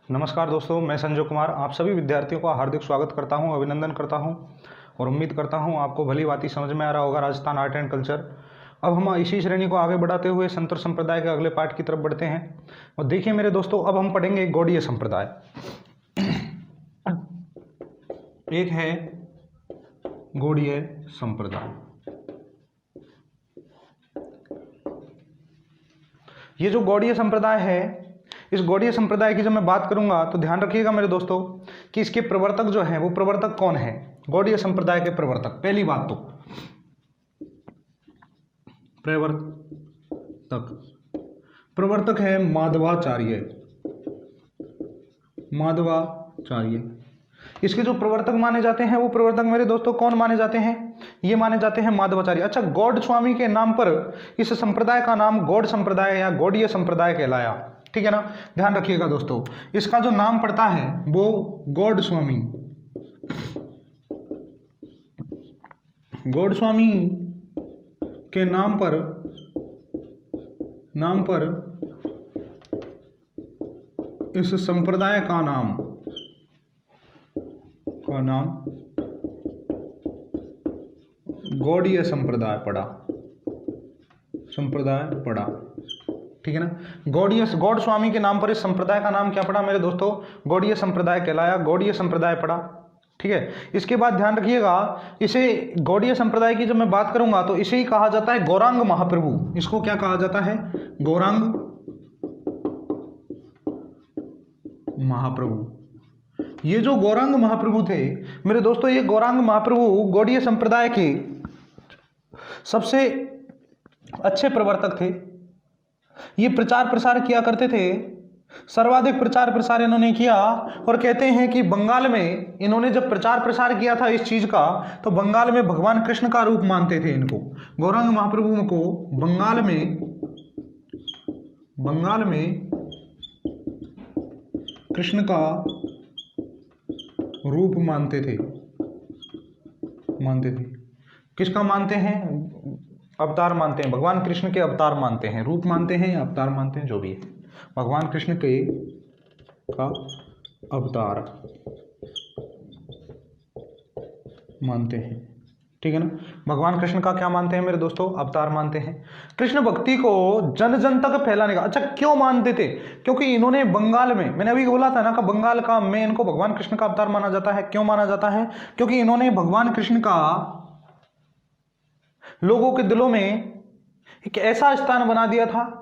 नमस्कार दोस्तों, मैं संजय कुमार आप सभी विद्यार्थियों का हार्दिक स्वागत करता हूं, अभिनंदन करता हूं और उम्मीद करता हूं आपको भली भांति समझ में आ रहा होगा राजस्थान आर्ट एंड कल्चर। अब हम इसी श्रेणी को आगे बढ़ाते हुए संतर संप्रदाय के अगले पाठ की तरफ बढ़ते हैं और देखिए मेरे दोस्तों, अब हम पढ़ेंगे गौड़ीय संप्रदाय। एक है गौड़ीय संप्रदाय। ये जो गौड़ीय संप्रदाय है, इस गौड़ीय संप्रदाय की जब मैं बात करूंगा तो ध्यान रखिएगा मेरे दोस्तों कि इसके प्रवर्तक जो हैं वो प्रवर्तक कौन है। गौड़ीय संप्रदाय के प्रवर्तक, पहली बात तो प्रवर्तक है माधवाचार्य। इसके जो प्रवर्तक माने जाते हैं वो प्रवर्तक मेरे दोस्तों कौन माने जाते हैं? ये माने जाते हैं माधवाचार्य। अच्छा, गौड़ स्वामी के नाम पर इस संप्रदाय का नाम गौड़ संप्रदाय या गौड़ीय संप्रदाय कहलाया, ठीक है ना। ध्यान रखिएगा दोस्तों, इसका जो नाम पड़ता है वो गौड़ स्वामी के नाम पर इस संप्रदाय का नाम गौड़ीय संप्रदाय पड़ा, ठीक है ना। गौड़ स्वामी के नाम पर इस संप्रदाय का नाम क्या पड़ा मेरे दोस्तों? गौड़ीय संप्रदाय कहलाया, गौड़ीय संप्रदाय पड़ा, ठीक है। इसके बाद ध्यान रखिएगा, इसे गौड़ीय संप्रदाय की जब मैं बात करूंगा तो इसे ही कहा जाता है गौरांग महाप्रभु। इसको क्या कहा जाता है? गौरांग महाप्रभु। ये जो गौरांग महाप्रभु थे मेरे दोस्तों, ये गौरांग महाप्रभु गौड़ीय संप्रदाय के सबसे अच्छे प्रवर्तक थे। ये प्रचार प्रसार किया करते थे, सर्वाधिक प्रचार प्रसार इन्होंने किया। और कहते हैं कि बंगाल में इन्होंने जब प्रचार प्रसार किया था इस चीज का, तो बंगाल में भगवान कृष्ण का रूप मानते थे इनको। गौरांग महाप्रभु को बंगाल में कृष्ण का रूप मानते थे। किसका मानते हैं? अवतार मानते हैं, भगवान कृष्ण के अवतार मानते हैं। रूप मानते हैं या अवतार मानते हैं, जो भी है, भगवान कृष्ण का अवतार मानते हैं, ठीक है ना। भगवान कृष्ण का क्या मानते हैं मेरे दोस्तों? अवतार मानते हैं। कृष्ण भक्ति को जन जन तक फैलाने का। अच्छा, क्यों मानते थे? क्योंकि इन्होंने बंगाल में, मैंने अभी बोला था ना कि बंगाल का में इनको भगवान कृष्ण का अवतार माना जाता है। क्यों माना जाता है? क्योंकि इन्होंने भगवान कृष्ण का लोगों के दिलों में एक ऐसा स्थान बना दिया था,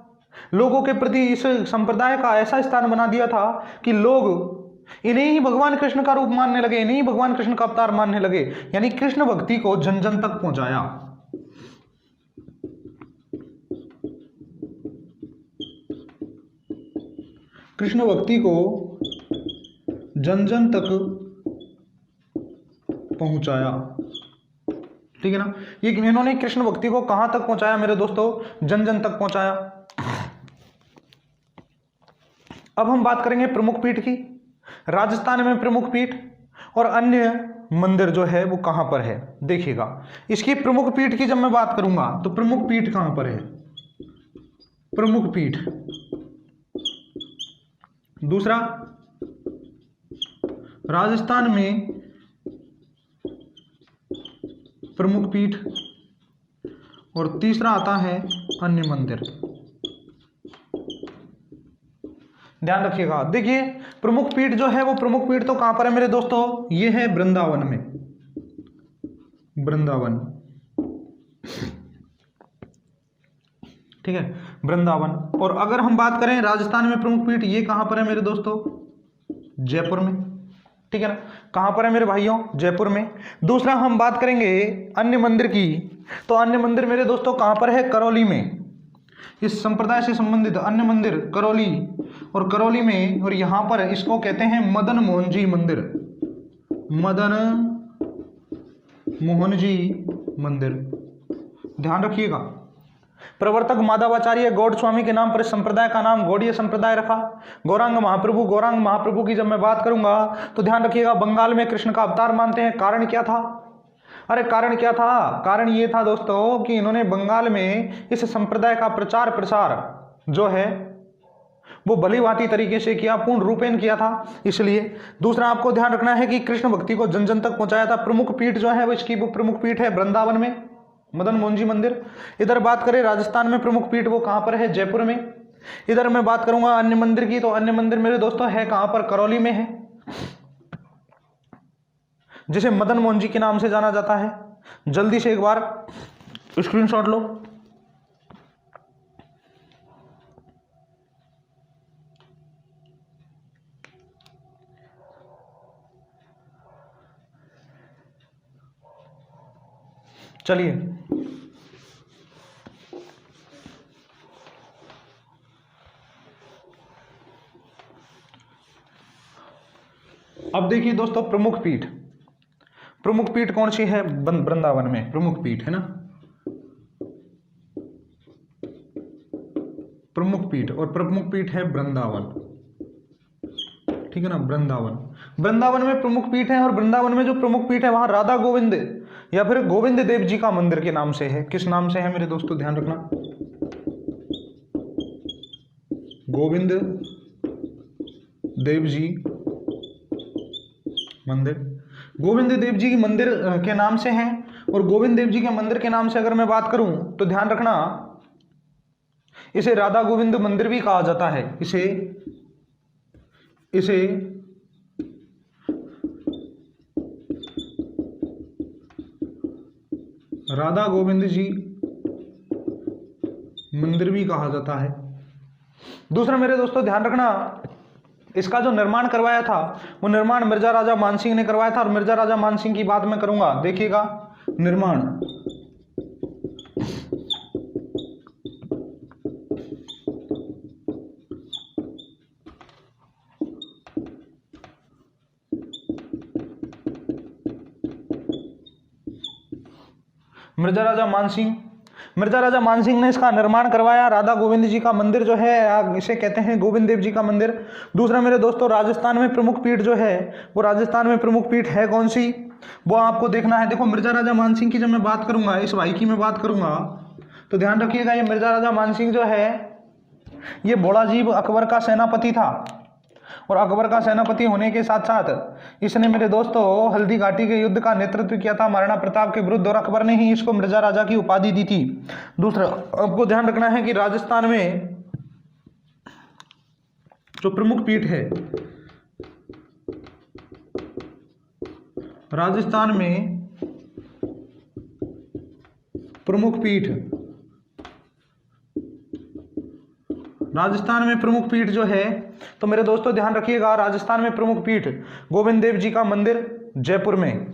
लोगों के प्रति इस संप्रदाय का ऐसा स्थान बना दिया था कि लोग इन्हें ही भगवान कृष्ण का रूप मानने लगे, इन्हें ही भगवान कृष्ण का अवतार मानने लगे। यानी कृष्ण भक्ति को जन जन तक पहुंचाया। कृष्ण भक्ति को जन जन तक पहुंचाया, ठीक है ना। ये इन्होंने कृष्ण भक्ति को कहां तक पहुंचाया मेरे दोस्तों? जन जन तक पहुंचाया। अब हम बात करेंगे प्रमुख पीठ की। राजस्थान में प्रमुख पीठ और अन्य मंदिर जो है वो कहां पर है, देखिएगा। इसकी प्रमुख पीठ की जब मैं बात करूंगा तो प्रमुख पीठ कहां पर है? प्रमुख पीठ। दूसरा, राजस्थान में प्रमुख पीठ, और तीसरा आता है अन्य मंदिर। ध्यान रखिएगा। देखिए, प्रमुख पीठ जो है वो प्रमुख पीठ तो कहां पर है मेरे दोस्तों? ये है वृंदावन में, ठीक है, वृंदावन। और अगर हम बात करें राजस्थान में प्रमुख पीठ, ये कहां पर है मेरे दोस्तों? जयपुर में, ठीक है ना। कहां पर है मेरे भाइयों? जयपुर में। दूसरा हम बात करेंगे अन्य मंदिर की, तो अन्य मंदिर मेरे दोस्तों कहां पर है? करौली में। इस संप्रदाय से संबंधित अन्य मंदिर करौली, और करौली में, और यहां पर इसको कहते हैं मदन मोहन जी मंदिर। ध्यान रखिएगा। प्रवर्तक माधवाचार्य गौड़ स्वामी के नाम पर इस संप्रदाय का नाम गौड़ीय संप्रदाय रखा। गौरांग महाप्रभु की जब मैं बात करूंगा तो ध्यान रखिएगा, बंगाल में कृष्ण का अवतार मानते हैं। कारण क्या था? अरे कारण क्या था? कारण ये था दोस्तों कि इन्होंने बंगाल में इस संप्रदाय का प्रचार प्रसार जो है वो भलीभांति तरीके से किया, पूर्ण रूपेण किया था। इसलिए दूसरा आपको ध्यान रखना है कि कृष्ण भक्ति को जन जन तक पहुंचाया था। प्रमुख पीठ जो है वो इसकी वो प्रमुख पीठ है वृंदावन में, मदन मोहन जी मंदिर। इधर बात करें राजस्थान में प्रमुख पीठ, वो कहां पर है? जयपुर में। इधर मैं बात करूंगा अन्य मंदिर की, तो अन्य मंदिर मेरे दोस्तों है कहां पर? करौली में है, जिसे मदन मोहन जी के नाम से जाना जाता है। जल्दी से एक बार स्क्रीनशॉट लो। चलिए अब देखिए दोस्तों, प्रमुख पीठ, प्रमुख पीठ कौन सी है? वृंदावन में प्रमुख पीठ है ना, प्रमुख पीठ, और प्रमुख पीठ है वृंदावन, ठीक है ना, वृंदावन। वृंदावन में प्रमुख पीठ है, और वृंदावन में जो प्रमुख पीठ है वहां राधा गोविंद या फिर गोविंद देव जी का मंदिर के नाम से है। किस नाम से है मेरे दोस्तों? ध्यान रखना, गोविंद देव जी मंदिर, गोविंद देव जी के मंदिर के नाम से है। और गोविंद देव जी के मंदिर के नाम से अगर मैं बात करूं तो ध्यान रखना, इसे राधा गोविंद मंदिर भी कहा जाता है। इसे राधा गोविंद जी मंदिर भी कहा जाता है। दूसरा मेरे दोस्तों ध्यान रखना, इसका जो निर्माण करवाया था वो निर्माण मिर्जा राजा मानसिंह ने करवाया था। और मिर्जा राजा मानसिंह की बात मैं करूंगा, देखिएगा निर्माण, मिर्जा राजा मानसिंह ने इसका निर्माण करवाया। राधा गोविंद जी का मंदिर जो है इसे कहते हैं गोविंद देव जी का मंदिर। दूसरा मेरे दोस्तों, राजस्थान में प्रमुख पीठ जो है वो राजस्थान में प्रमुख पीठ है कौन सी, वो आपको देखना है। देखो मिर्जा राजा मानसिंह की जब मैं बात करूंगा, इस भाई की मैं बात करूंगा, तो ध्यान रखिएगा, ये मिर्जा राजा मानसिंह जो है ये भोड़ाजीब अकबर का सेनापति था। और अकबर का सेनापति होने के साथ साथ इसने मेरे दोस्तों हल्दी घाटी के युद्ध का नेतृत्व किया था महाराणा प्रताप के विरुद्ध, और अकबर ने ही इसको मिर्जा राजा की उपाधि दी थी। दूसरा आपको ध्यान रखना है कि राजस्थान में जो प्रमुख पीठ है, राजस्थान में प्रमुख पीठ, राजस्थान में प्रमुख पीठ जो है, तो मेरे दोस्तों ध्यान रखिएगा, राजस्थान में प्रमुख पीठ गोविंद देव जी का मंदिर जयपुर में,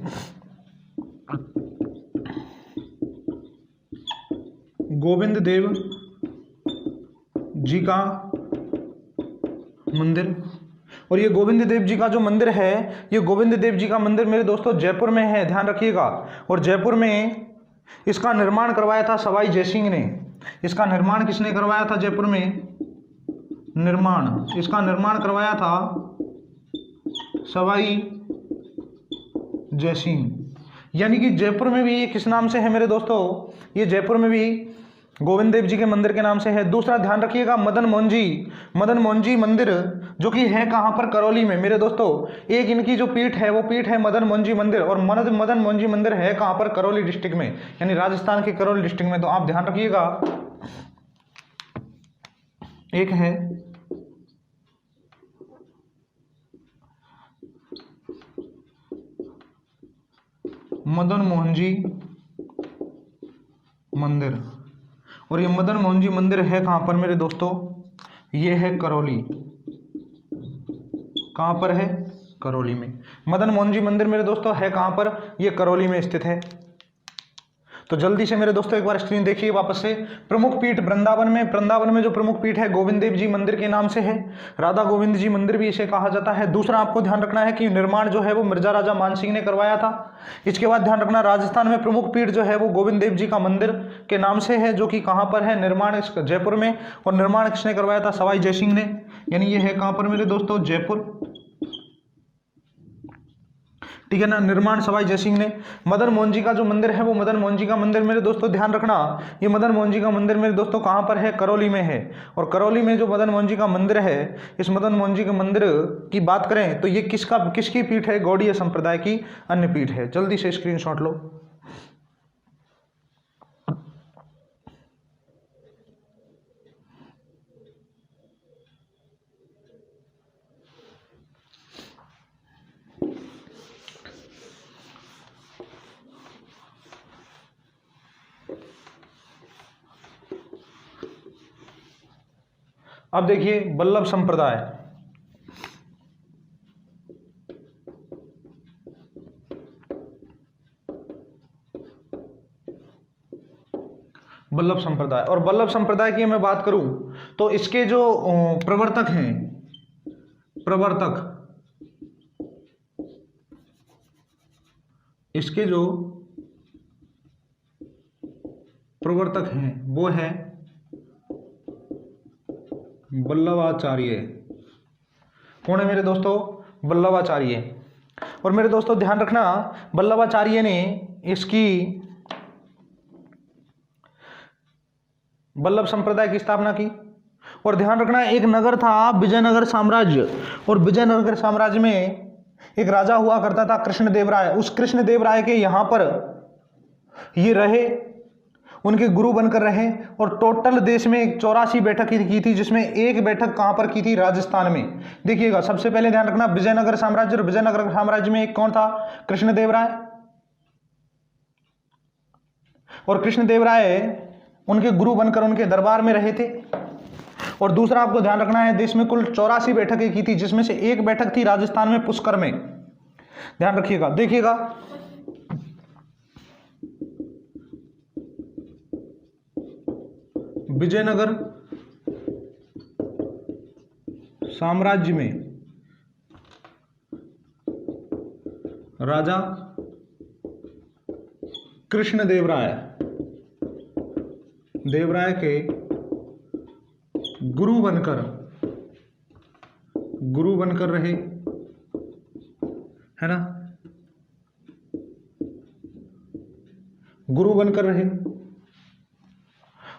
गोविंद देव जी का मंदिर। और ये गोविंद देव जी का जो मंदिर है, ये गोविंद देव जी का मंदिर मेरे दोस्तों जयपुर में है, ध्यान रखिएगा। और जयपुर में इसका निर्माण करवाया था सवाई जयसिंह ने। इसका निर्माण किसने करवाया था? जयपुर में इसका निर्माण करवाया था सवाई जयसिंह। यानी कि जयपुर में भी किस नाम से है मेरे दोस्तों? ये जयपुर में भी गोविंद देव जी के मंदिर के नाम से है। दूसरा ध्यान रखिएगा, मदन मोहन जी मंदिर, जो कि है कहां पर? करौली में मेरे दोस्तों। एक इनकी जो पीठ है वो पीठ है मदन मोहन जी मंदिर, और मदन मोहन जी मंदिर है कहां पर? करौली डिस्ट्रिक्ट में, यानी राजस्थान के करौली डिस्ट्रिक्ट में। तो आप ध्यान रखिएगा, एक है मदन मोहन जी मंदिर, और ये मदन मोहन जी मंदिर है कहां पर मेरे दोस्तों? ये है करौली। कहां पर है? करौली में। मदन मोहन जी मंदिर मेरे दोस्तों है कहां पर? ये करौली में स्थित है। तो जल्दी से मेरे दोस्तों एक बार स्क्रीन देखिए वापस से। प्रमुख पीठ वृंदावन में जो प्रमुख पीठ है गोविंद देव जी मंदिर के नाम से है। राधा गोविंद जी मंदिर भी इसे कहा जाता है। दूसरा आपको ध्यान रखना है कि निर्माण जो है वो मिर्जा राजा मानसिंह ने करवाया था। इसके बाद ध्यान रखना, राजस्थान में प्रमुख पीठ जो है वो गोविंद देव जी का मंदिर के नाम से है, जो कि कहां पर है? निर्माण जयपुर में। और निर्माण किसने करवाया था? सवाई जयसिंह ने। यानी ये है कहां पर मेरे दोस्तों? जयपुर। ठीक है ना। निर्माण सवाई जयसिंह ने। मदन मोहन जी का जो मंदिर है वो मदन मोहन जी का मंदिर मेरे दोस्तों ध्यान रखना, ये मदन मोहन जी का मंदिर मेरे दोस्तों कहाँ पर है, करौली में है। और करौली में जो मदन मोहन जी का मंदिर है, इस मदन मोहन जी के मंदिर की बात करें तो ये किसकी पीठ है, गौड़ीय संप्रदाय की अन्य पीठ है। जल्दी से स्क्रीनशॉट लो। अब देखिए वल्लभ संप्रदाय। वल्लभ संप्रदाय, और वल्लभ संप्रदाय की मैं बात करूं तो इसके जो प्रवर्तक हैं, इसके जो प्रवर्तक हैं वो है वल्लभाचार्य। कौन है मेरे दोस्तों, वल्लभाचार्य। और मेरे दोस्तों ध्यान रखना, वल्लभाचार्य ने इसकी वल्लभ संप्रदाय की स्थापना की। और ध्यान रखना, एक नगर था विजयनगर साम्राज्य, और विजयनगर साम्राज्य में एक राजा हुआ करता था कृष्णदेव राय। उस कृष्णदेव राय के यहां पर ये रहे, उनके गुरु बनकर रहे। और टोटल देश में 84 बैठक की थी, जिसमें एक बैठक कहां पर की थी, राजस्थान में। देखिएगा, सबसे पहले ध्यान रखना विजयनगर साम्राज्य, और विजयनगर साम्राज्य में एक कौन था, कृष्णदेव राय। और कृष्णदेव राय उनके गुरु बनकर उनके दरबार में रहे थे। और दूसरा आपको ध्यान रखना है, देश में कुल 84 बैठकें की थी, जिसमें से एक बैठक थी राजस्थान में पुष्कर में। ध्यान रखिएगा। देखिएगा, विजयनगर साम्राज्य में राजा कृष्णदेवराय के गुरु बनकर रहे, है ना, गुरु बनकर रहे।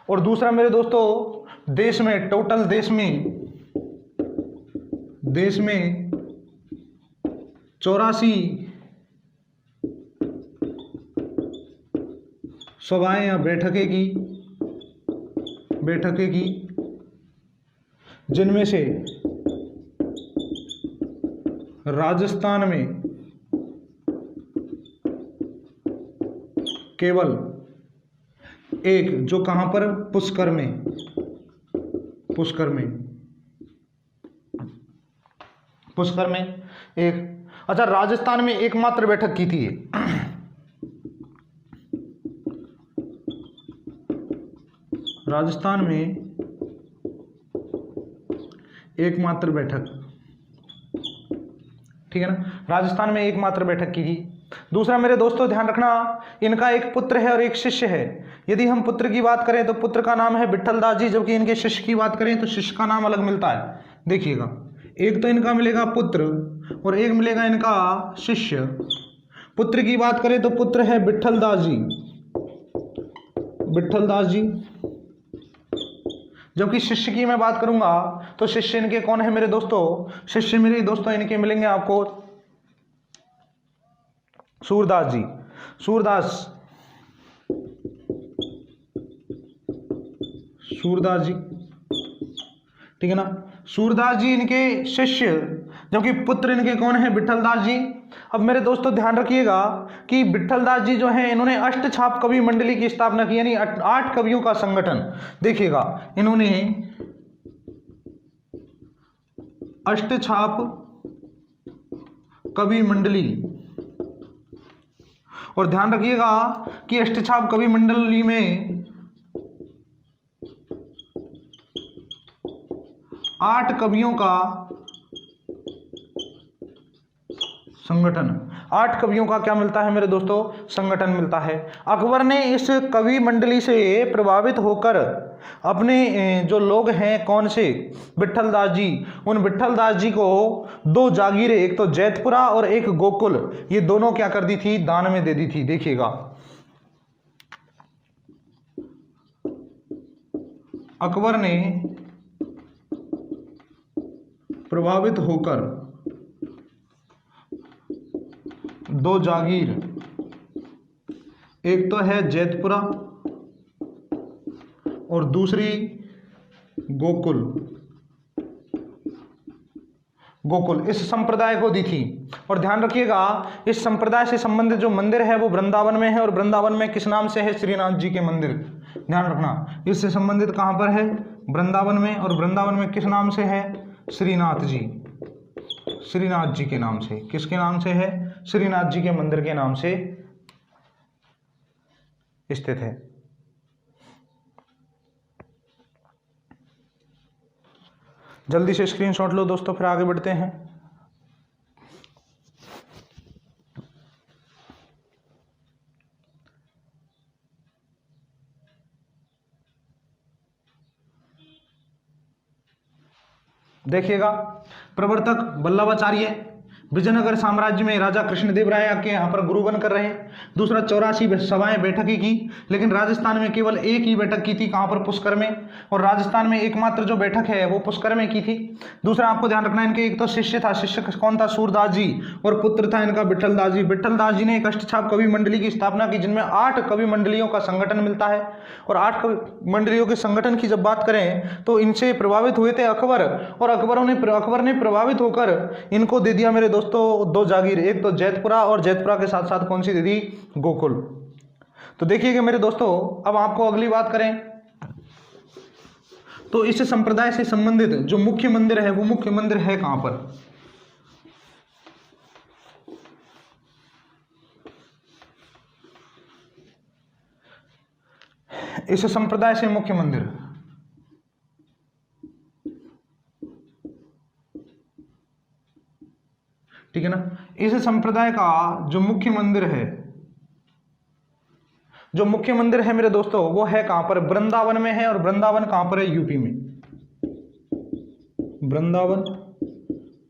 और दूसरा मेरे दोस्तों, देश में टोटल देश में 84 सभाएं या बैठकें की, जिनमें से राजस्थान में केवल एक, जो कहां पर, पुष्कर में एक। अच्छा, राजस्थान में एकमात्र बैठक की थी, राजस्थान में एकमात्र बैठक, ठीक है ना, राजस्थान में एकमात्र बैठक की थी। दूसरा मेरे दोस्तों ध्यान रखना, इनका एक पुत्र है और एक शिष्य है। यदि हम पुत्र की बात करें तो पुत्र का नाम है विठल दास जी, जबकि इनके शिष्य की बात करें तो शिष्य का नाम अलग मिलता है। देखिएगा, एक तो इनका मिलेगा पुत्र और एक मिलेगा इनका शिष्य। पुत्र की बात करें तो पुत्र है विठल दास जी, जबकि शिष्य की मैं बात करूंगा तो शिष्य इनके कौन है मेरे दोस्तों, शिष्य मेरे दोस्तों इनके मिलेंगे आपको सूरदास जी। सूरदास जी, ठीक है ना, सूरदास जी इनके शिष्य, जबकि पुत्र इनके कौन है, विठल दास जी। अब मेरे दोस्तों ध्यान रखिएगा कि विठल दास जी जो हैं, इन्होंने अष्टछाप कवि मंडली की स्थापना की, यानी 8 कवियों का संगठन। देखिएगा, इन्होंने अष्टछाप कवि मंडली, और ध्यान रखिएगा कि अष्टछाप कवि मंडली में 8 कवियों का संगठन। 8 कवियों का क्या मिलता है मेरे दोस्तों, संगठन मिलता है। अकबर ने इस कवि मंडली से प्रभावित होकर अपने जो लोग हैं कौन से, विट्ठल दास जी, उन विट्ठल दास जी को 2 जागीरें, एक तो जैतपुरा और एक गोकुल, ये दोनों क्या कर दी थी, दान में दे दी थी। देखिएगा, अकबर ने प्रभावित होकर 2 जागीर, एक तो है जैतपुरा और दूसरी गोकुल, इस संप्रदाय को दी थी। और ध्यान रखिएगा, इस संप्रदाय से संबंधित जो मंदिर है वो वृंदावन में है, और वृंदावन में किस नाम से है, श्रीनाथ जी के मंदिर। ध्यान रखना, इससे संबंधित कहां पर है, वृंदावन में, और वृंदावन में किस नाम से है, श्रीनाथ जी, श्रीनाथ जी के नाम से। किसके नाम से है, श्रीनाथ जी के मंदिर के नाम से स्थित है। जल्दी से स्क्रीनशॉट लो दोस्तों, फिर आगे बढ़ते हैं। देखिएगा, प्रवर्तक वल्लभाचार्य विजयनगर साम्राज्य में राजा कृष्णदेव राय के यहाँ पर गुरु बनकर रहे। दूसरा 84 सभाएं बैठकें की, लेकिन राजस्थान में केवल एक ही बैठक की थी, कहाँ पर, पुष्कर में, और राजस्थान में एकमात्र जो बैठक है वो पुष्कर में की थी। दूसरा आपको ध्यान रखना, इनके एक तो शिष्य था, शिष्य कौन था, सूरदास जी, और पुत्र था इनका विट्ठल दास जी। विट्ठल दास जी ने एक अष्टछाप कवि मंडली की स्थापना की, जिनमें 8 कवि मंडलियों का संगठन मिलता है। और 8 कवि मंडलियों के संगठन की जब बात करें तो इनसे प्रभावित हुए थे अकबर, और अकबर ने प्रभावित होकर इनको दे दिया मेरे दोस्तों 2 जागीर, एक तो जैतपुरा, और जैतपुरा के साथ साथ कौन सी दे दी, गोकुल। तो देखिएगा मेरे दोस्तों, अब आपको अगली बात करें तो इस संप्रदाय से संबंधित जो मुख्य मंदिर है वो मुख्य मंदिर है कहां पर, इस संप्रदाय से मुख्य मंदिर, ठीक है ना। इस संप्रदाय का जो मुख्य मंदिर है, जो मुख्य मंदिर है मेरे दोस्तों वो है कहां पर, वृंदावन में है। और वृंदावन कहां पर है, यूपी में, वृंदावन,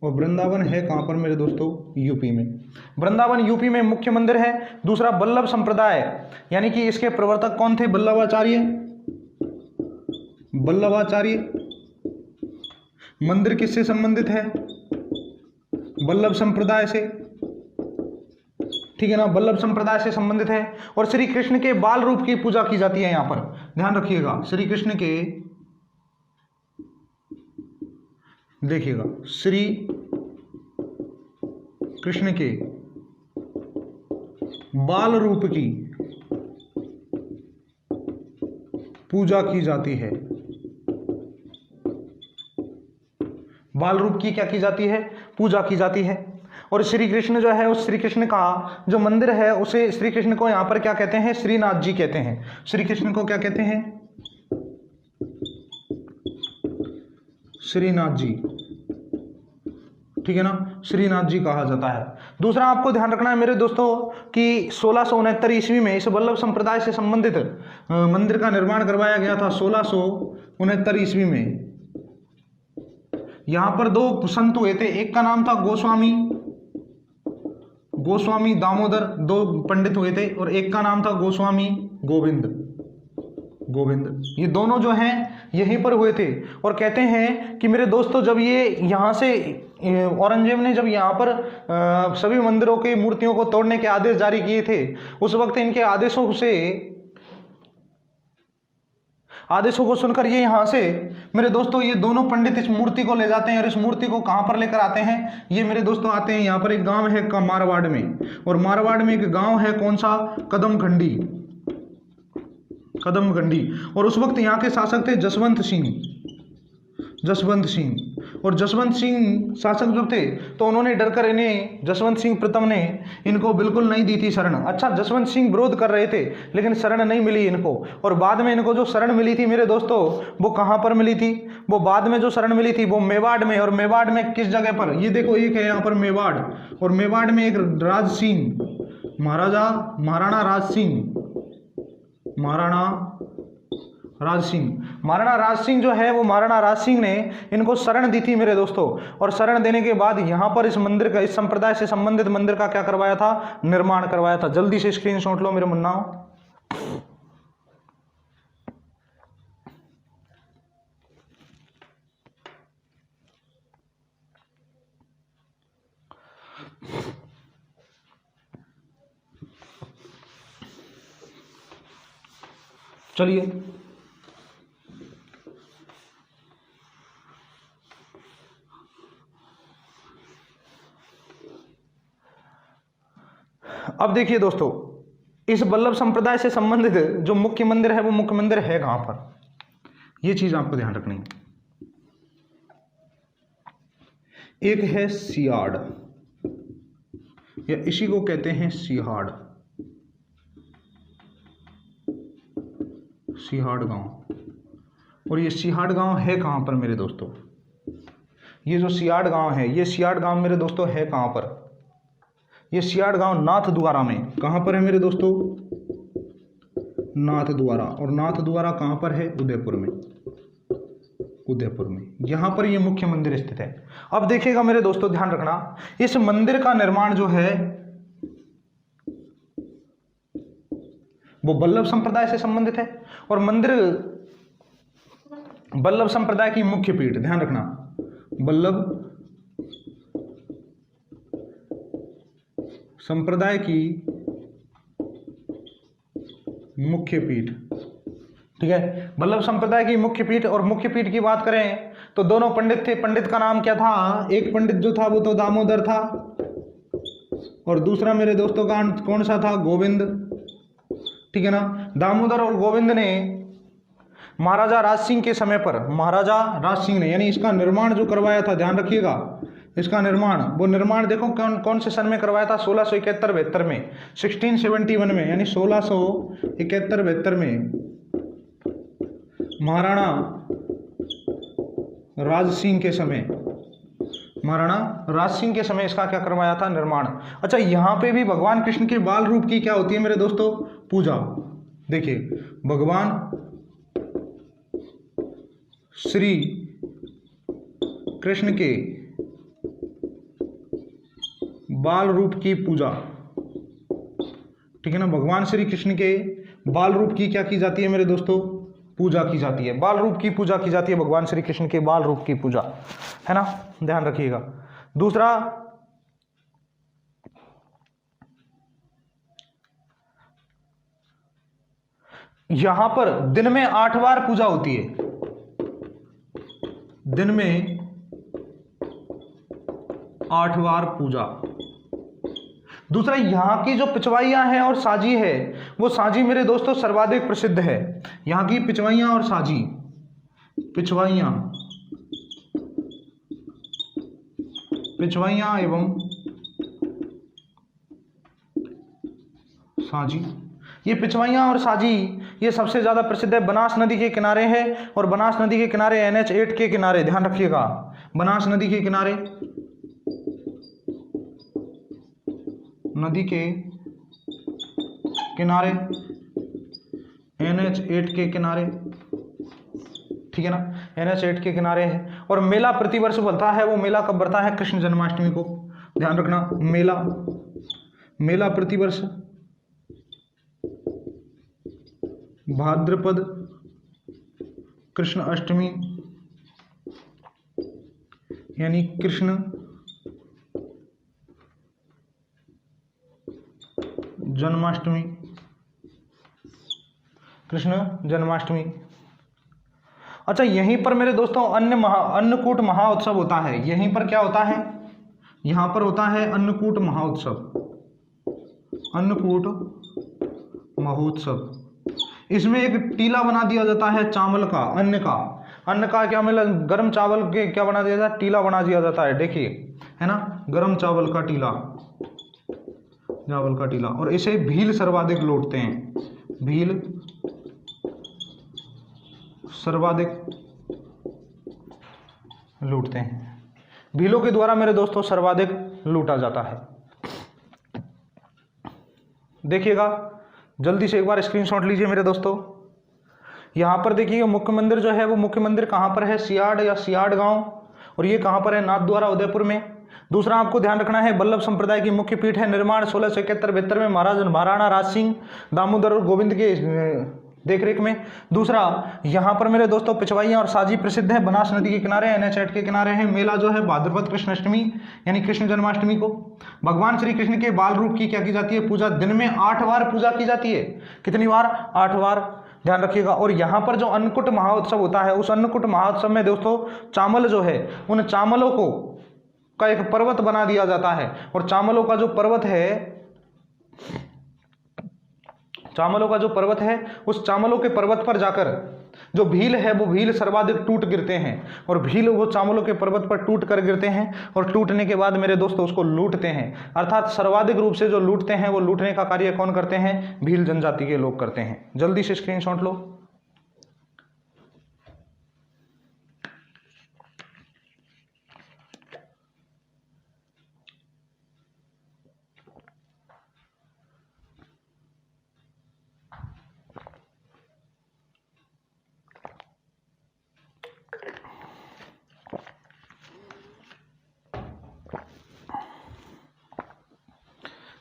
और वृंदावन है कहां पर मेरे दोस्तों, यूपी में। वृंदावन यूपी में मुख्य मंदिर है। दूसरा वल्लभ संप्रदाय, यानी कि इसके प्रवर्तक कौन थे, वल्लभाचार्य, वल्लभाचार्य। मंदिर किससे संबंधित है, वल्लभ संप्रदाय से, ठीक है ना, वल्लभ संप्रदाय से संबंधित है। और श्री कृष्ण के बाल रूप की पूजा की जाती है यहां पर, ध्यान रखिएगा, श्री कृष्ण के, देखिएगा, श्री कृष्ण के बाल रूप की पूजा की जाती है। बाल रूप की क्या की जाती है, पूजा की जाती है। और श्री कृष्ण जो है, उस श्री कृष्ण का जो मंदिर है उसे, श्री कृष्ण को यहां पर क्या कहते हैं, श्रीनाथ जी कहते हैं। श्री कृष्ण को क्या कहते हैं, श्रीनाथ जी, ठीक है ना, श्रीनाथ जी कहा जाता है। दूसरा आपको ध्यान रखना है मेरे दोस्तों कि 1669 ईस्वी में इस वल्लभ संप्रदाय से संबंधित मंदिर का निर्माण करवाया गया था। 1669 ईस्वी में यहां पर 2 संत हुए थे, एक का नाम था गोस्वामी दामोदर, 2 पंडित हुए थे, और एक का नाम था गोस्वामी गोविंद। ये दोनों जो हैं यहीं पर हुए थे। और कहते हैं कि मेरे दोस्तों जब ये यहाँ से औरंगजेब ने जब यहाँ पर सभी मंदिरों की मूर्तियों को तोड़ने के आदेश जारी किए थे, उस वक्त इनके आदेशों को सुनकर ये यहाँ से मेरे दोस्तों ये दोनों पंडित इस मूर्ति को ले जाते हैं। और इस मूर्ति को कहाँ पर लेकर आते हैं, ये मेरे दोस्तों आते हैं यहाँ पर, एक गांव है मारवाड़ में, और मारवाड़ में एक गांव है कौन सा, कदमखंडी। और उस वक्त यहाँ के शासक थे जसवंत सिंह। और जसवंत सिंह शासक जो थे तो उन्होंने डरकर इन्हें, जसवंत सिंह प्रथम ने इनको बिल्कुल नहीं दी थी शरण। अच्छा, जसवंत सिंह विरोध कर रहे थे लेकिन शरण नहीं मिली इनको, और बाद में इनको जो शरण मिली थी मेरे दोस्तों वो कहाँ पर मिली थी? वो बाद में जो शरण मिली थी वो मेवाड़ में। और मेवाड़ में किस जगह पर? ये देखो, एक है यहाँ पर मेवाड़, और मेवाड़ में एक राज सिंह, महाराणा राज सिंह जो है वो महाराणा राज सिंह ने इनको शरण दी थी मेरे दोस्तों। और शरण देने के बाद यहाँ पर इस मंदिर का, इस संप्रदाय से संबंधित मंदिर का क्या करवाया था? निर्माण करवाया था। जल्दी से स्क्रीनशॉट लो मेरे मुन्नाओ। चलिए, अब देखिए दोस्तों, इस वल्लभ संप्रदाय से संबंधित जो मुख्य मंदिर है वो मुख्य मंदिर है कहां पर? ये चीज आपको ध्यान रखनी है। एक है सियाड़, या इसी को कहते हैं सिहाड़ गांव। और ये सिहाड़ गांव है कहां पर मेरे दोस्तों? ये जो सियाड़ गांव है, ये सियाड़ गांव मेरे दोस्तों है कहां पर? ये सियाड़ गांव नाथद्वारा में। कहां पर है मेरे दोस्तों? नाथद्वारा। और नाथद्वारा कहां पर है? उदयपुर में। यहां पर ये मुख्य मंदिर स्थित है। अब देखिएगा मेरे दोस्तों, ध्यान रखना, इस मंदिर का निर्माण जो है वो वल्लभ संप्रदाय से संबंधित है। और मंदिर वल्लभ संप्रदाय की मुख्य पीठ, ध्यान रखना, वल्लभ संप्रदाय की मुख्य पीठ, ठीक है, वल्लभ संप्रदाय की मुख्य पीठ। और मुख्य पीठ की बात करें तो दोनों पंडित थे। पंडित का नाम क्या था? एक पंडित जो था वो तो दामोदर था, और दूसरा मेरे दोस्तों का कौन सा था? गोविंद, ठीक है ना। दामोदर और गोविंद ने महाराजा राज सिंह के समय पर, महाराजा राज सिंह ने, यानी इसका निर्माण जो करवाया था, ध्यान रखिएगा, इसका निर्माण, वो निर्माण देखो कौन से सन में करवाया था? 1671-72 में, 1671 में, यानी 1671-72 में महाराणा राज सिंह के समय, महाराणा राज सिंह के समय इसका क्या करवाया था? निर्माण। अच्छा, यहां पे भी भगवान कृष्ण के बाल रूप की क्या होती है मेरे दोस्तों? पूजा। देखिए, भगवान श्री कृष्ण के बाल रूप की पूजा, ठीक है ना। भगवान श्री कृष्ण के बाल रूप की क्या की जाती है मेरे दोस्तों? पूजा की जाती है। बाल रूप की पूजा की जाती है, भगवान श्री कृष्ण के बाल रूप की पूजा, है ना, ध्यान रखिएगा। दूसरा, यहां पर दिन में 8 बार पूजा होती है, दिन में 8 बार पूजा। दूसरा, यहां की जो पिछवाइयां हैं और साजी है, वो साजी मेरे दोस्तों सर्वाधिक प्रसिद्ध है। यहां की पिछवाइयां और साजी, पिछवाइयां एवं साजी, ये पिछवाइयां और साजी ये सबसे ज्यादा प्रसिद्ध है। बनास नदी के किनारे है, और बनास नदी के किनारे NH 8 के किनारे, ध्यान रखिएगा, बनास नदी के किनारे, नदी के किनारे, NH 8 के किनारे, ठीक है ना, NH 8 के किनारे है। और मेला प्रतिवर्ष बनता है। वो मेला कब बढ़ता है? कृष्ण जन्माष्टमी को, ध्यान रखना। मेला प्रतिवर्ष भाद्रपद कृष्ण अष्टमी, यानी कृष्ण जन्माष्टमी, अच्छा, यहीं पर मेरे दोस्तों अन्नकूट महाउत्सव होता है। यहीं पर क्या होता है? यहां पर होता है अन्नकूट महोत्सव। इसमें एक टीला बना दिया जाता है चावल का, अन्न का। अन्न का क्या मिला, गर्म चावल के क्या बना दिया जाता है, टीला बना दिया जाता है, देखिए है ना, गर्म चावल का टीला, चावल का टीला। और इसे भील सर्वाधिक लूटते हैं, भील सर्वाधिक लूटते हैं, भीलों के द्वारा मेरे दोस्तों सर्वाधिक लूटा जाता है। देखिएगा जल्दी से एक बार स्क्रीनशॉट लीजिए मेरे दोस्तों। यहाँ पर देखिए मुख्य मंदिर जो है वो मुख्य मंदिर कहाँ पर है, सियाड़ या सियाड़ गांव, और ये कहाँ पर है, नाथद्वारा उदयपुर में। दूसरा आपको ध्यान रखना है, वल्लभ संप्रदाय की मुख्य पीठ है, निर्माण 1671-72 में महाराणा राज सिंह दामोदर और गोविंद के देखरेख में। दूसरा यहाँ पर मेरे दोस्तों पिछवाइयाँ और साजी प्रसिद्ध है, बनास नदी के किनारे, NH8 के किनारे है। मेला जो है भाद्रपद कृष्ण अष्टमी यानी कृष्ण जन्माष्टमी को भगवान श्री कृष्ण के बाल रूप की क्या की जाती है, पूजा। दिन में 8 बार पूजा की जाती है, कितनी बार, 8 बार, ध्यान रखिएगा। और यहाँ पर जो अन्नकूट महोत्सव होता है, उस अन्नकूट महोत्सव में दोस्तों चावल जो है, उन चावलों को का एक पर्वत बना दिया जाता है, और चावलों का जो पर्वत है, चावलों का जो पर्वत है, उस चावलों के पर्वत पर जाकर जो भील है वो भील सर्वाधिक टूट गिरते हैं, और भील वो चावलों के पर्वत पर टूट कर गिरते हैं, और टूटने के बाद मेरे दोस्तों उसको लूटते हैं। अर्थात सर्वाधिक रूप से जो लूटते हैं वो लूटने का कार्य कौन करते हैं, भील जनजाति के लोग करते हैं। जल्दी से स्क्रीनशॉट लो।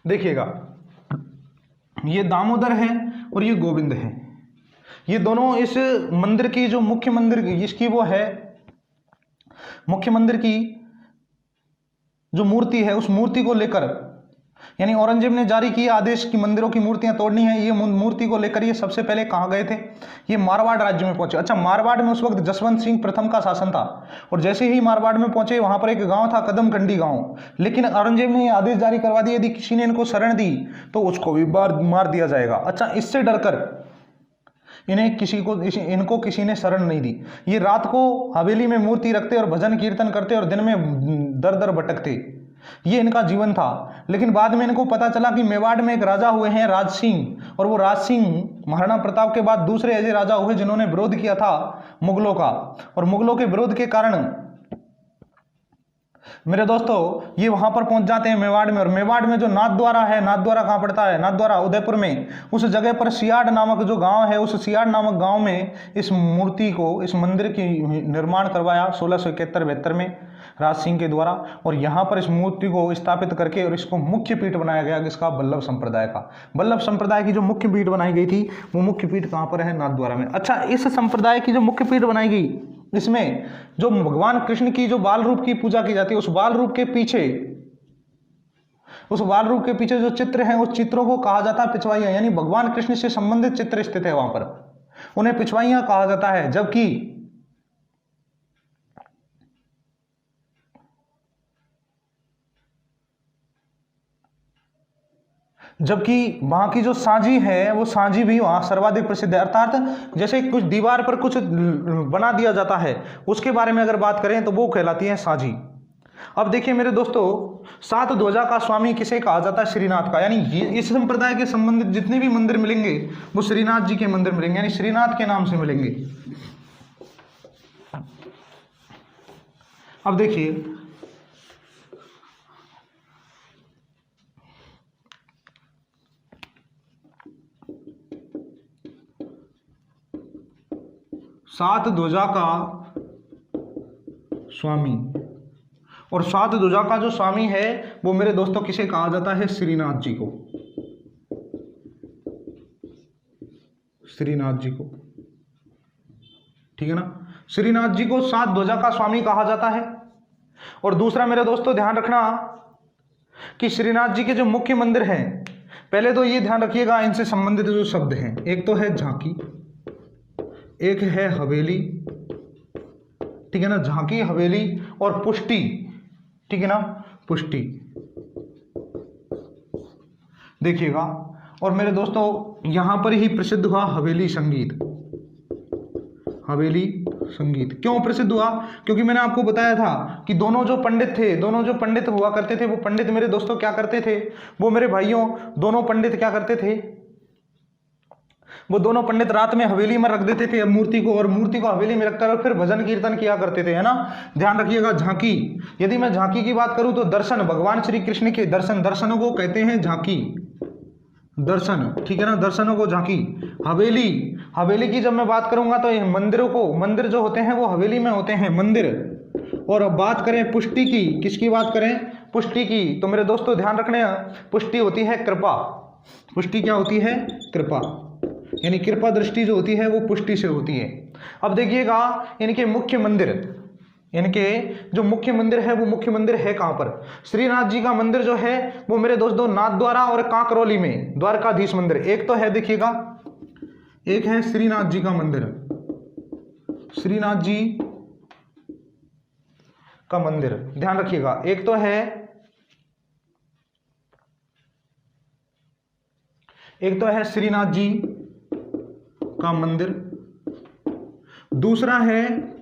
देखिएगा ये दामोदर है और ये गोविंद है, ये दोनों इस मंदिर की जो मुख्य मंदिर इसकी वो है, मुख्य मंदिर की जो मूर्ति है उस मूर्ति को लेकर, यानी औरंगजेब ने जारी किया आदेश कि मंदिरों की मूर्तियां तोड़नी है, ये मूर्ति को लेकर ये सबसे पहले कहाँ गए थे, ये मारवाड़ राज्य में पहुंचे। अच्छा, मारवाड़ में उस वक्त जसवंत सिंह प्रथम का शासन था, और जैसे ही मारवाड़ में पहुंचे वहां पर एक गांव था कदमकंडी गांव, लेकिन औरंगजेब ने आदेश जारी करवा दिया यदि किसी ने इनको शरण दी तो उसको भी मार दिया जाएगा। अच्छा, इससे डरकर इनको किसी ने शरण नहीं दी। ये रात को हवेली में मूर्ति रखते और भजन कीर्तन करते और दिन में दर दर भटकते, ये इनका जीवन था। लेकिन बाद में इनको पता चला कि मेवाड़ में एक राजा हुए हैं राज सिंह, और वो राज सिंह महाराणा प्रताप के बाद दूसरे ऐसे राजा हुए जिन्होंने विरोध किया था मुगलों का, और मुगलों के विरोध के कारण मेरे दोस्तों ये वहां पर पहुंच जाते हैं मेवाड़ में। और मेवाड़ में जो नाथद्वारा है, नाथद्वारा कहां पड़ता है, नाथद्वारा उदयपुर में, उस जगह पर सियाड़ नामक जो गांव है, उस सियाड़ नामक गांव में इस मूर्ति को, इस मंदिर की निर्माण करवाया 1671-72 में राज सिंह के द्वारा। और यहाँ पर इस मूर्ति को स्थापित करके और इसको मुख्य पीठ बनाया गया किसका, वल्लभ संप्रदाय का। वल्लभ संप्रदाय की जो मुख्य पीठ बनाई गई थी वो मुख्य पीठ कहाँ पर है, नाथद्वारा में। अच्छा, इस संप्रदाय की जो मुख्य पीठ बनाई गई, इसमें जो भगवान कृष्ण की जो बाल रूप की पूजा की जाती है, उस बाल रूप के पीछे, उस बाल रूप के पीछे जो चित्र हैं उस चित्रों को कहा जाता है पिछवाइयां, यानी भगवान कृष्ण से संबंधित चित्र स्थित है वहां पर, उन्हें पिछवाइयां कहा जाता है। जबकि वहां की जो सांझी है वो सांझी भी वहां सर्वाधिक प्रसिद्ध है। अर्थात जैसे कुछ दीवार पर कुछ बना दिया जाता है, उसके बारे में अगर बात करें तो वो कहलाती है सांझी। अब देखिए मेरे दोस्तों, 7 ध्वजा का स्वामी किसे कहा जाता है, श्रीनाथ का। यानी इस संप्रदाय के संबंधित जितने भी मंदिर मिलेंगे वो श्रीनाथ जी के मंदिर मिलेंगे, यानी श्रीनाथ के नाम से मिलेंगे। अब देखिए सात ध्वजा का स्वामी, और 7 ध्वजा का जो स्वामी है वो मेरे दोस्तों किसे कहा जाता है, श्रीनाथ जी को, श्रीनाथ जी को, ठीक है ना। श्रीनाथ जी को 7 ध्वजा का स्वामी कहा जाता है। और दूसरा मेरे दोस्तों ध्यान रखना कि श्रीनाथ जी के जो मुख्य मंदिर हैं, पहले तो ये ध्यान रखिएगा इनसे संबंधित जो शब्द हैं, एक तो है झांकी, एक है हवेली, ठीक है ना, झांकी, हवेली और पुष्टि, ठीक है ना, पुष्टि, देखिएगा। और मेरे दोस्तों यहां पर ही प्रसिद्ध हुआ हवेली संगीत, हवेली संगीत क्यों प्रसिद्ध हुआ? क्योंकि मैंने आपको बताया था कि दोनों जो पंडित हुआ करते थे, वो पंडित मेरे दोस्तों क्या करते थे, वो मेरे भाइयों दोनों पंडित क्या करते थे, वो दोनों पंडित रात में हवेली में रख देते थे मूर्ति को, और मूर्ति को हवेली में रखकर और फिर भजन कीर्तन किया करते थे, है ना। ध्यान रखिएगा। झांकी, यदि मैं झांकी की बात करूं तो दर्शन, भगवान श्री कृष्ण के दर्शनों को कहते हैं झांकी, दर्शन, ठीक है ना, दर्शनों को झांकी। हवेली की जब मैं बात करूंगा तो मंदिर जो होते हैं वो हवेली में होते हैं, मंदिर। और अब बात करें पुष्टि की, किसकी बात करें? पुष्टि की। तो मेरे दोस्तों ध्यान रखने, पुष्टि होती है कृपा। पुष्टि क्या होती है? कृपा, यानी कृपा दृष्टि जो होती है वो पुष्टि से होती है। अब देखिएगा, इनके जो मुख्य मंदिर है, वो मुख्य मंदिर है कहां पर? श्रीनाथ जी का मंदिर जो है वो मेरे दोस्तों नाथद्वारा और कांकरोली में द्वारकाधीश मंदिर। एक तो है, देखिएगा, एक है श्रीनाथ जी का मंदिर, श्रीनाथ जी का मंदिर, ध्यान रखिएगा। एक तो है श्रीनाथ जी का मंदिर, दूसरा है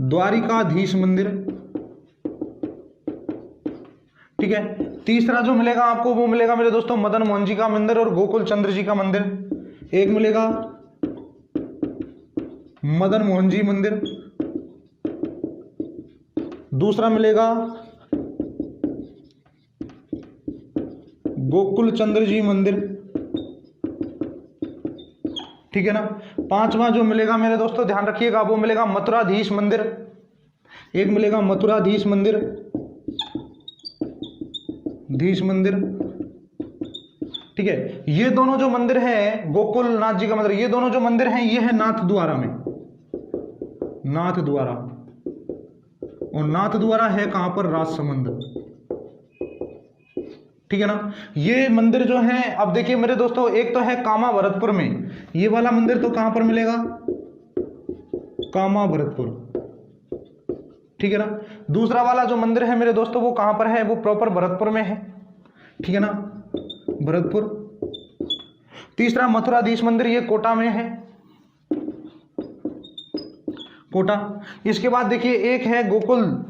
द्वारिकाधीश मंदिर, ठीक है। तीसरा जो मिलेगा आपको वो मिलेगा मेरे दोस्तों मदन मोहन जी का मंदिर और गोकुल चंद्र जी का मंदिर। एक मिलेगा मदन मोहन जी मंदिर, दूसरा मिलेगा गोकुल चंद्र जी मंदिर, ठीक है ना। पांचवा जो मिलेगा मेरे दोस्तों ध्यान रखिएगा, वो मिलेगा मथुराधीश मंदिर। एक मिलेगा मथुराधीश मंदिर, ठीक है। ये दोनों जो मंदिर हैं, गोकुल नाथ जी का मंदिर, ये दोनों जो मंदिर हैं ये है नाथद्वारा में, नाथद्वारा, और नाथद्वारा है कहां पर? राजसमंद, ठीक है ना। ये मंदिर जो है, अब देखिए मेरे दोस्तों, एक तो है कामा भरतपुर में, ये वाला मंदिर तो कहां पर मिलेगा? कामा भरतपुर, ठीक है ना। दूसरा वाला जो मंदिर है मेरे दोस्तों वो कहां पर है? वो प्रॉपर भरतपुर में है, ठीक है ना, भरतपुर। तीसरा मथुराधीश मंदिर, ये कोटा में है, कोटा। इसके बाद देखिए एक है गोकुल,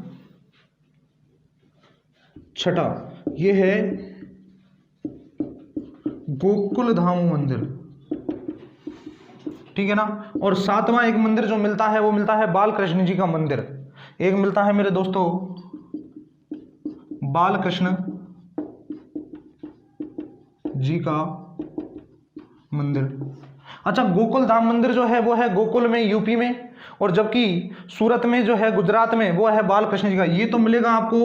छठा ये है गोकुल धाम मंदिर, ठीक है ना। और सातवां एक मंदिर जो मिलता है वो मिलता है बालकृष्ण जी का मंदिर। एक मिलता है मेरे दोस्तों बालकृष्ण जी का मंदिर। अच्छा, गोकुल धाम मंदिर जो है वो है गोकुल में, यूपी में, और जबकि सूरत में जो है गुजरात में वो है बालकृष्ण जी का। ये तो मिलेगा आपको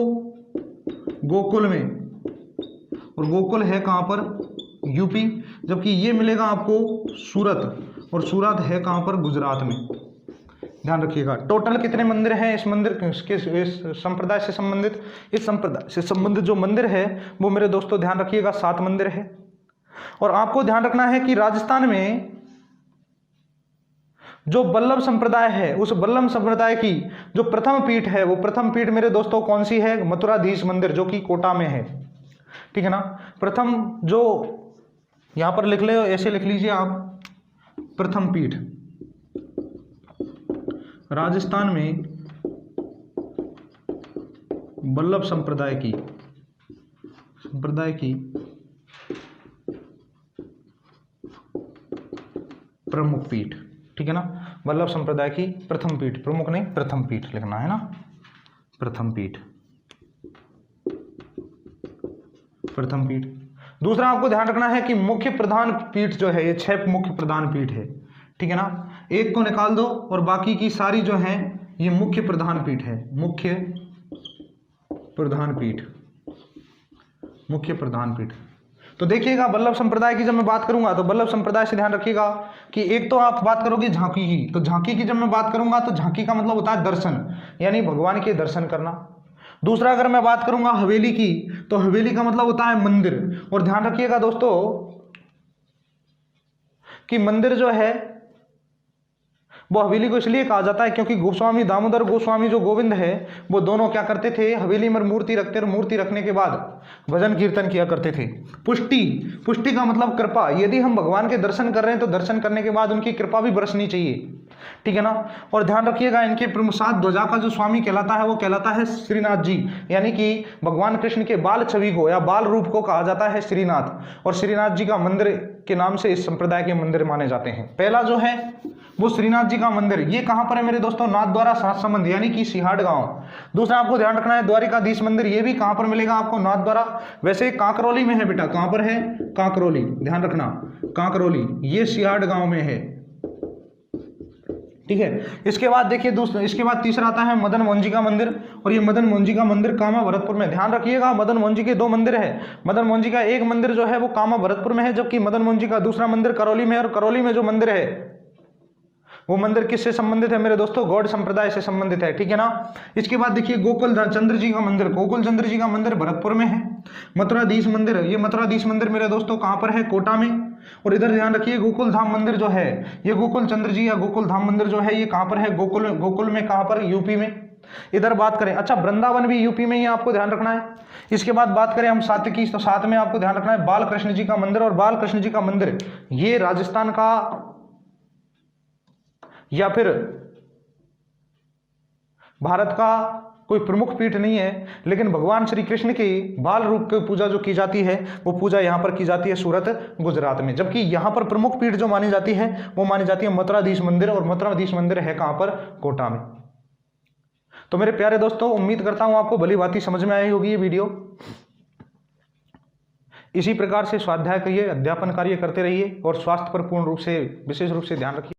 गोकुल में, और गोकुल है कहां पर? यूपी। जबकि ये मिलेगा आपको सूरत, और सूरत है कहां पर? गुजरात में। ध्यान रखिएगा। टोटल कितने मंदिर हैं इस संप्रदाय से संबंधित? इस संप्रदाय से संबंधित जो मंदिर है वो मेरे दोस्तों ध्यान रखिएगा 7 मंदिर है। और आपको ध्यान रखना है कि राजस्थान में जो बल्लभ संप्रदाय है, उस बल्लभ संप्रदाय की जो प्रथम पीठ है, वो प्रथम पीठ मेरे दोस्तों कौन सी है? मथुराधीश मंदिर, जो कि कोटा में है, ठीक है ना। प्रथम जो यहां पर लिख ले, ऐसे लिख लीजिए आप, प्रथम पीठ राजस्थान में बल्लभ संप्रदाय की प्रमुख पीठ, ठीक है ना। बल्लभ संप्रदाय की प्रथम पीठ, प्रमुख नहीं प्रथम पीठ लिखना है ना, प्रथम पीठ। दूसरा आपको ध्यान रखना है कि मुख्य प्रधान पीठ जो है, ये 6 मुख्य प्रधान पीठ है, ठीक है ना। एक को निकाल दो और बाकी की सारी जो है ये मुख्य प्रधान पीठ है, मुख्य प्रधान पीठ। तो देखिएगा बल्लभ संप्रदाय की जब मैं बात करूंगा तो बल्लभ संप्रदाय से ध्यान रखिएगा कि एक तो आप बात करोगे झांकी की, तो झांकी की जब मैं बात करूंगा तो झांकी का मतलब होता है दर्शन, यानी भगवान के दर्शन करना। दूसरा अगर मैं बात करूंगा हवेली की, तो हवेली का मतलब होता है मंदिर। और ध्यान रखिएगा दोस्तों कि मंदिर जो है वो हवेली को इसलिए कहा जाता है क्योंकि गोस्वामी दामोदर गोस्वामी जो गोविंद है वो दोनों क्या करते थे, हवेली में मूर्ति रखते, और मूर्ति रखने के बाद भजन कीर्तन किया करते थे। पुष्टि, पुष्टि का मतलब कृपा। यदि हम भगवान के दर्शन कर रहे हैं तो दर्शन करने के बाद उनकी कृपा भी बरसनी चाहिए, ठीक है ना। और ध्यान रखिएगा, इनके प्रमुसात ध्वजा का जो स्वामी कहलाता है वो कहलाता है श्रीनाथ जी, यानी कि भगवान कृष्ण के बाल छवि को या बाल रूप को कहा जाता है श्रीनाथ। और श्रीनाथ जी का मंदिर के नाम से इस संप्रदाय के मंदिर माने जाते हैं। पहला जो है वो श्रीनाथ जी का मंदिर, ये कहां पर है मेरे दोस्तों, नाथद्वारा राजसमंद यानी कि सिहाट गांव। दूसरा आपको ध्यान रखना है द्वारिकाधीश मंदिर, ये भी कहां पर मिलेगा आपको, नाथद्वारा। वैसे कांकरौली में है बेटा, कहां पर है, कांकरौली, ध्यान रखना कांकरौली, ये सिहाट गांव में है, ठीक है। इसके बाद देखिए दोस्तों, इसके बाद तीसरा आता है मदन मोहन जी का मंदिर, और ये मदन मोहन जी का मंदिर कामा भरतपुर में। ध्यान रखिएगा, मदन मोहन जी के दो मंदिर है। मदन मोहन जी का एक मंदिर जो है वो कामा भरतपुर में है, जबकि मदन मोहन जी का दूसरा मंदिर करौली में है। और करौली में जो मंदिर है वो मंदिर किससे संबंधित है मेरे दोस्तों, गौड़ संप्रदाय से संबंधित है, ठीक है ना। इसके बाद देखिए गोकुल चंद्र जी का मंदिर, गोकुल चंद्र जी का मंदिर भरतपुर में है। मथुराधीश मंदिर, ये मथुराधीश मंदिर मेरे दोस्तों कहां पर है, कोटा में। और इधर ध्यान रखिए गोकुल धाम मंदिर जो है, ये गोकुल चंद्र जी या गोकुल धाम मंदिर जो है ये कहां पर है, गोकुल में, कहां पर, यूपी में। इधर बात करें, अच्छा वृंदावन भी यूपी में ही आपको ध्यान रखना है। इसके बाद बात करें हम साथ की, तो साथ में आपको ध्यान रखना है बाल कृष्ण जी का मंदिर। और बाल कृष्ण जी का मंदिर ये राजस्थान का या फिर भारत का कोई प्रमुख पीठ नहीं है, लेकिन भगवान श्री कृष्ण के बाल रूप की पूजा जो की जाती है वो पूजा यहां पर की जाती है सूरत, गुजरात में। जबकि यहां पर प्रमुख पीठ जो मानी जाती है वो मानी जाती है मथुराधीश मंदिर, और मथुराधीश मंदिर है कहां पर, कोटा में। तो मेरे प्यारे दोस्तों, उम्मीद करता हूं आपको भली भांति समझ में आई होगी ये वीडियो। इसी प्रकार से स्वाध्याय करिए, अध्यापन कार्य करते रहिए और स्वास्थ्य पर पूर्ण रूप से, विशेष रूप से ध्यान रखिए।